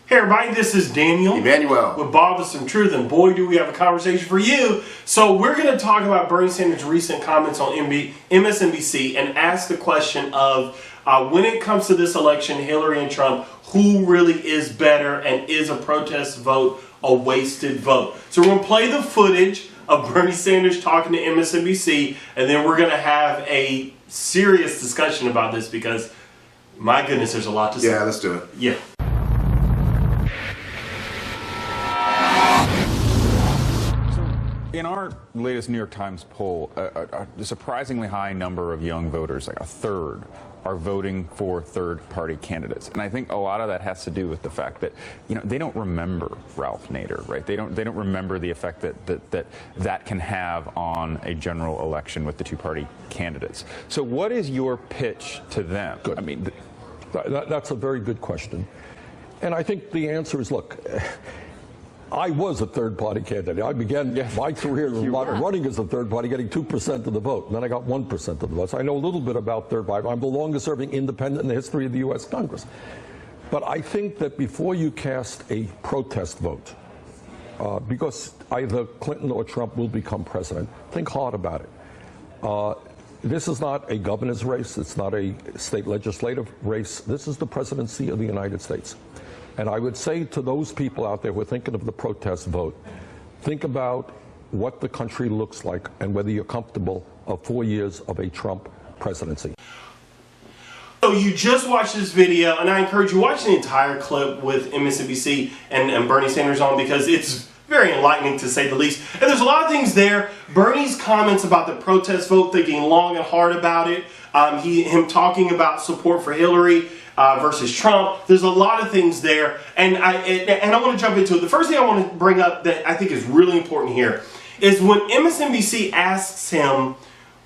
Hey everybody, this is Daniel. Emmanuel. With Bob with some truth, and boy do we have a conversation for you. So we're going to talk about Bernie Sanders' recent comments on MSNBC and ask the question of when it comes to this election, Hillary and Trump, who really is better, and is a protest vote a wasted vote? So we're going to play the footage of Bernie Sanders talking to MSNBC, and then we're going to have a serious discussion about this because, my goodness, there's a lot to say. Yeah, let's do it. Yeah. In our latest New York Times poll, a surprisingly high number of young voters, like a third, are voting for third-party candidates, and I think a lot of that has to do with the fact that they don't remember Ralph Nader, right? They don't remember the effect that can have on a general election with the two-party candidates. So, what is your pitch to them? Good. I mean, that's a very good question, and I think the answer is: look. I was a third-party candidate. I began my career running as a third-party, getting 2% of the vote. And then I got 1% of the vote. So I know a little bit about third-party. I'm the longest-serving independent in the history of the U.S. Congress. But I think that before you cast a protest vote, because either Clinton or Trump will become president, think hard about it. This is not a governor's race. It's not a state legislative race. This is the presidency of the United States. And I would say to those people out there who are thinking of the protest vote, think about what the country looks like and whether you're comfortable of 4 years of a Trump presidency. So you just watched this video, and I encourage you to watch the entire clip with MSNBC and Bernie Sanders on, because it's very enlightening to say the least. And there's a lot of things there. Bernie's comments about the protest vote, thinking long and hard about it. Him talking about support for Hillary versus Trump. There's a lot of things there, and I want to jump into it. The first thing I want to bring up that I think is really important here is when MSNBC asks him,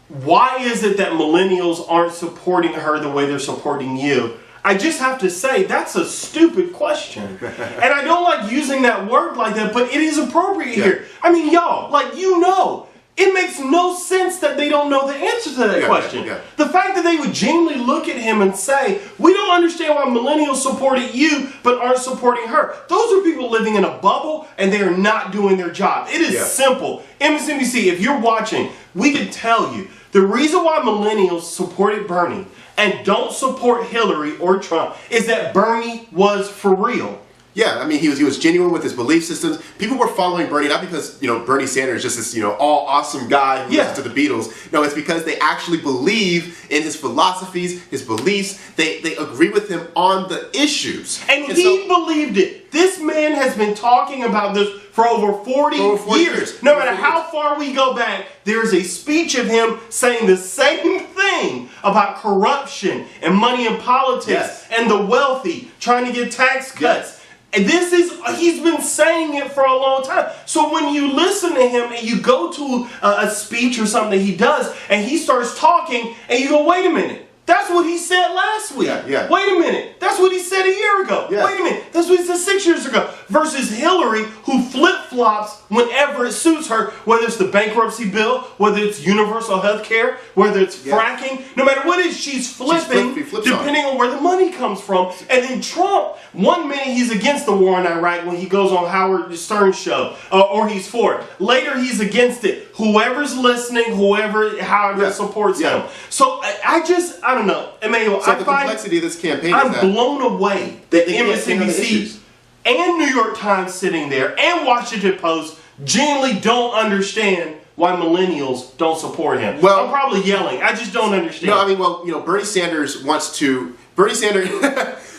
why is it that millennials aren't supporting her the way they're supporting you? I just have to say, that's a stupid question. And I don't like using that word like that, but it is appropriate here. I mean, y'all, it makes no sense that they don't know the answer to that question. The fact that they would genuinely look at him and say, we don't understand why millennials supported you but aren't supporting her. Those are people living in a bubble, and they are not doing their job. It is simple. MSNBC, if you're watching, we can tell you the reason why millennials supported Bernie and don't support Hillary or Trump is that Bernie was for real. Yeah, I mean, he was genuine with his belief systems. People were following Bernie not because, Bernie Sanders is just this, all awesome guy who listens to the Beatles. No, it's because they actually believe in his philosophies, his beliefs. They agree with him on the issues. And he believed it. This man has been talking about this for over 40 years. No matter how far we go back, there's a speech of him saying the same thing about corruption and money in politics and the wealthy trying to get tax cuts. And he's been saying it for a long time. So when you listen to him and you go to a speech or something that he does, and he starts talking, and you go, wait a minute, that's what he said last week. Wait a minute, that's what he said a year ago. Wait a minute, that's what he said 6 years ago. Versus Hillary, who flip-flops whenever it suits her, whether it's the bankruptcy bill, whether it's universal health care, whether it's fracking, no matter what it is, she's flipping depending on where the money comes from. And then Trump, 1 minute he's against the war in Iraq when he goes on Howard Stern's show, or he's for it. Later he's against it. Whoever's listening, however supports him. So I don't know, Emmanuel. So the complexity of this campaign I'm blown away that MSNBC and New York Times sitting there and Washington Post genuinely don't understand why millennials don't support him. Well, I'm probably yelling. I just don't understand. No, I mean, Bernie Sanders wants to.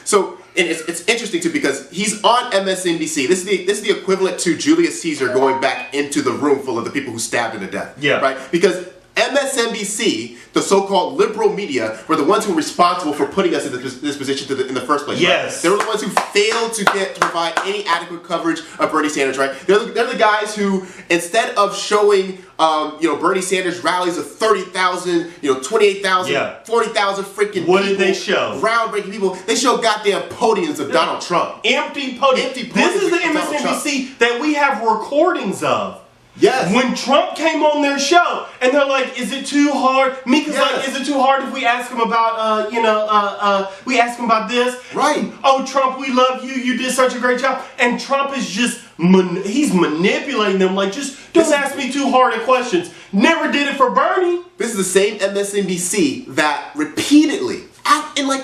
So. And it's interesting too because he's on MSNBC. This is the equivalent to Julius Caesar going back into the room full of the people who stabbed him to death. Right? Because MSNBC, the so-called liberal media, were the ones who were responsible for putting us in this position in the first place. Right? They were the ones who failed to provide any adequate coverage of Bernie Sanders. Right? They're the guys who, instead of showing Bernie Sanders rallies of 30,000, 28,000, 40,000 freaking people. What did they show? Groundbreaking people. They show goddamn podiums of Donald Trump. Empty podiums. This is the MSNBC that we have recordings of. Yes. When Trump came on their show, and they're like, "Is it too hard?" Mika's Yes. like, "Is it too hard if we ask him about, we ask him about this?" Right. Oh, Trump, we love you. You did such a great job. And Trump is just he's manipulating them. Like, just don't ask me too hard of questions. Never did it for Bernie. This is the same MSNBC that repeatedly,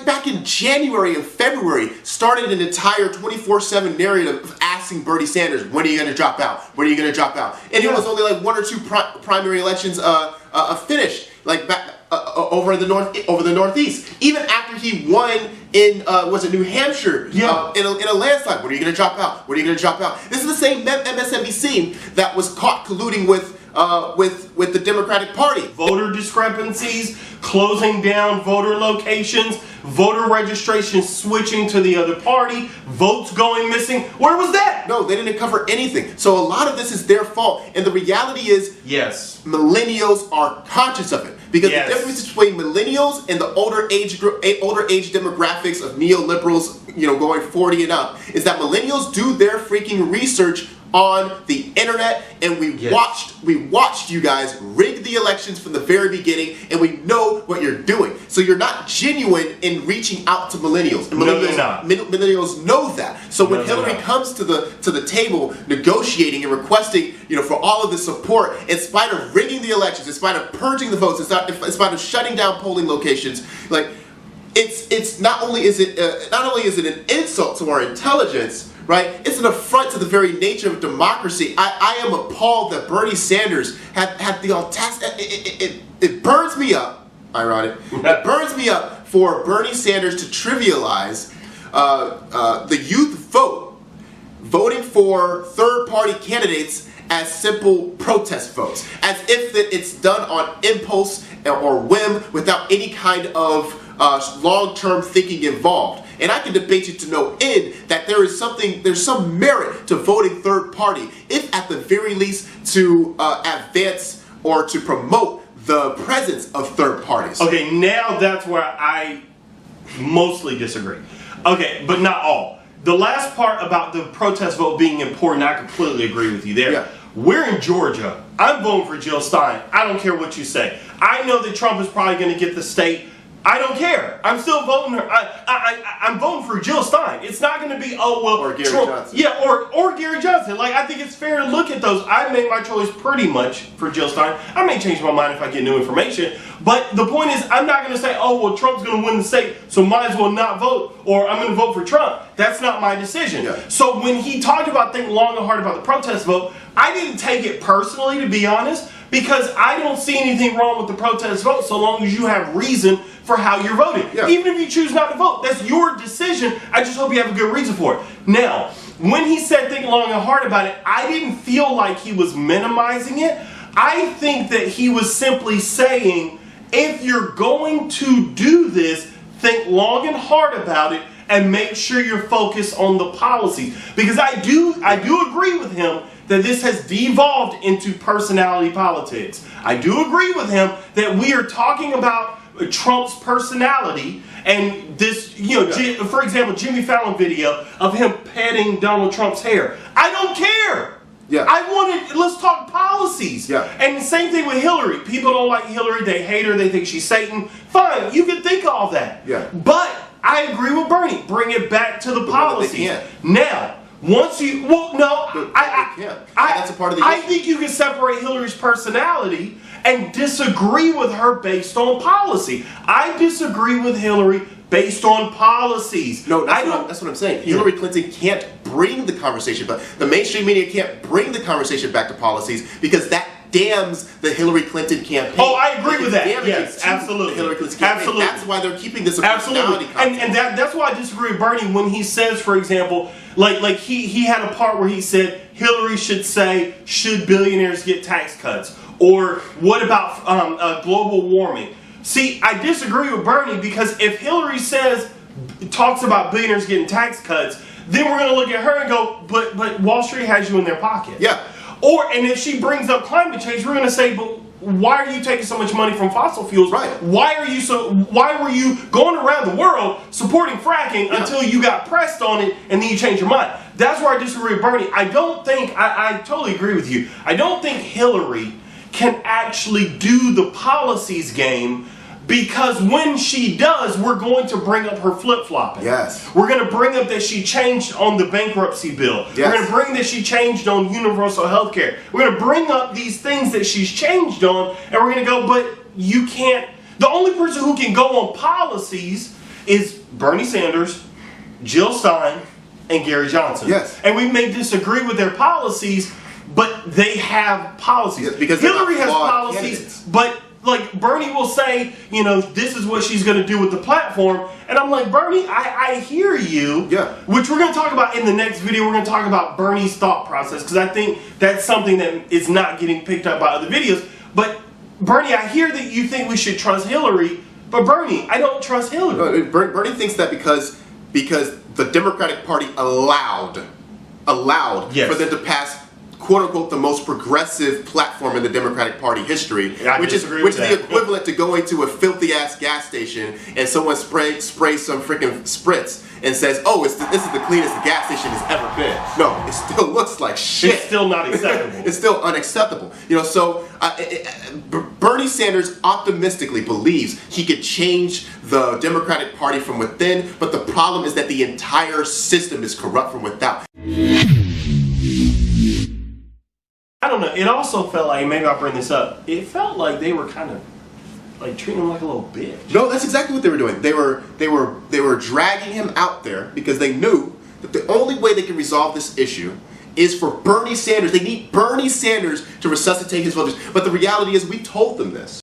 back in January and February, started an entire 24/7 narrative of asking Bernie Sanders, when are you going to drop out? When are you going to drop out? And it was only like 1 or 2 primary elections finished, like back over the Northeast. Even after he won in New Hampshire, in a landslide. When are you going to drop out? When are you going to drop out? This is the same MSNBC that was caught colluding with the Democratic Party. Voter discrepancies, closing down voter locations, voter registration switching to the other party, votes going missing. Where was that? No, they didn't cover anything. So a lot of this is their fault. And the reality is, yes, millennials are conscious of it. Because the difference between millennials and the older age demographics of neoliberals, going 40 and up, is that millennials do their freaking research on the internet, and we watched you guys rig the elections from the very beginning, and we know what you're doing. So you're not genuine in reaching out to millennials. And millennials know that. So when Hillary comes to the table negotiating and requesting, for all of the support, in spite of rigging the elections, in spite of purging the votes, in spite of shutting down polling locations, like it's not only is it an insult to our intelligence. Right? It's an affront to the very nature of democracy. I am appalled that Bernie Sanders had the audacity. It burns me up, ironic. It burns me up for Bernie Sanders to trivialize the youth voting for third-party candidates as simple protest votes, as if it's done on impulse or whim without any kind of long-term thinking involved. And I can debate you to no end that there's some merit to voting third party, if at the very least to advance or to promote the presence of third parties. Okay, now that's where I mostly disagree. Okay, but not all. The last part about the protest vote being important, I completely agree with you there. Yeah. We're in Georgia. I'm voting for Jill Stein. I don't care what you say. I know that Trump is probably going to get the state. I don't care. I'm still voting her. I'm voting for Jill Stein. It's not going to be, or Gary Trump. Johnson. Yeah, or Gary Johnson. Like, I think it's fair to look at those. I made my choice pretty much for Jill Stein. I may change my mind if I get new information. But the point is, I'm not going to say, Trump's going to win the state, so might as well not vote, or I'm going to vote for Trump. That's not my decision. Yeah. So when he talked about thinking long and hard about the protest vote, I didn't take it personally, to be honest, because I don't see anything wrong with the protest vote so long as you have reason for how you're voting. Yeah. Even if you choose not to vote, that's your decision. I just hope you have a good reason for it. Now, when he said think long and hard about it, I didn't feel like he was minimizing it. I think that he was simply saying, if you're going to do this, think long and hard about it and make sure you're focused on the policies. Because I do agree with him that this has devolved into personality politics. I do agree with him that we are talking about Trump's personality and this, for example, Jimmy Fallon video of him petting Donald Trump's hair. I don't care. Yeah. Let's talk policies. Yeah. And the same thing with Hillary. People don't like Hillary. They hate her. They think she's Satan. Fine. You can think all that. Yeah. But I agree with Bernie. Bring it back to the policies. Now, once you, that's a part of the I issue. think you can separate Hillary's personality and disagree with her based on policy. I disagree with Hillary based on policies. No, that's what I'm saying. Hillary Clinton can't bring the conversation, but the mainstream media can't bring the conversation back to policies because that damns the Hillary Clinton campaign. Oh, I agree with that. Yes, absolutely. The Hillary Clinton campaign. Absolutely. That's why they're keeping this a absolutely. personality And that's why I disagree with Bernie when he says, for example, like he had a part where he said Hillary should say, should billionaires get tax cuts? Or what about global warming? See, I disagree with Bernie because if Hillary talks about billionaires getting tax cuts, then we're going to look at her and go, but Wall Street has you in their pocket. Yeah. And if she brings up climate change, we're going to say, but why are you taking so much money from fossil fuels? Right. Why were you going around the world supporting fracking until you got pressed on it and then you changed your mind? that's where I disagree with Bernie. I don't think, I totally agree with you. I don't think Hillary can actually do the policies game, because when she does, we're going to bring up her flip-flopping. Yes. We're going to bring up that she changed on the bankruptcy bill. Yes. We're going to bring that she changed on universal health care. We're going to bring up these things that she's changed on, and we're going to go, but you can't. The only person who can go on policies is Bernie Sanders, Jill Stein, and Gary Johnson. Yes. And we may disagree with their policies, but they have policies. Yes, because Hillary has flawed policies, candidates. but like Bernie will say, you know, this is what she's going to do with the platform. And I'm like, Bernie, I hear you. Yeah. Which we're going to talk about in the next video. We're going to talk about Bernie's thought process, because I think that's something that is not getting picked up by other videos. But Bernie, I hear that you think we should trust Hillary, but Bernie, I don't trust Hillary. No, Bernie thinks that because the Democratic Party allowed Yes. for them to pass, quote unquote, the most progressive platform in the Democratic Party history, I which is disagree with the that. equivalent to going to a filthy ass gas station and someone sprays some freaking spritz and says, "Oh, this is the cleanest the gas station has ever been." No, it still looks like shit. It's still not acceptable. It's still unacceptable. You know, so Bernie Sanders optimistically believes he could change the Democratic Party from within, but the problem is that the entire system is corrupt from without. I don't know. It also felt like, maybe I'll bring this up, it felt like they were kind of like treating him like a little bitch. No, that's exactly what they were doing. They were dragging him out there because they knew that the only way they can resolve this issue is for Bernie Sanders. They need Bernie Sanders to resuscitate his voters. But the reality is, we told them this.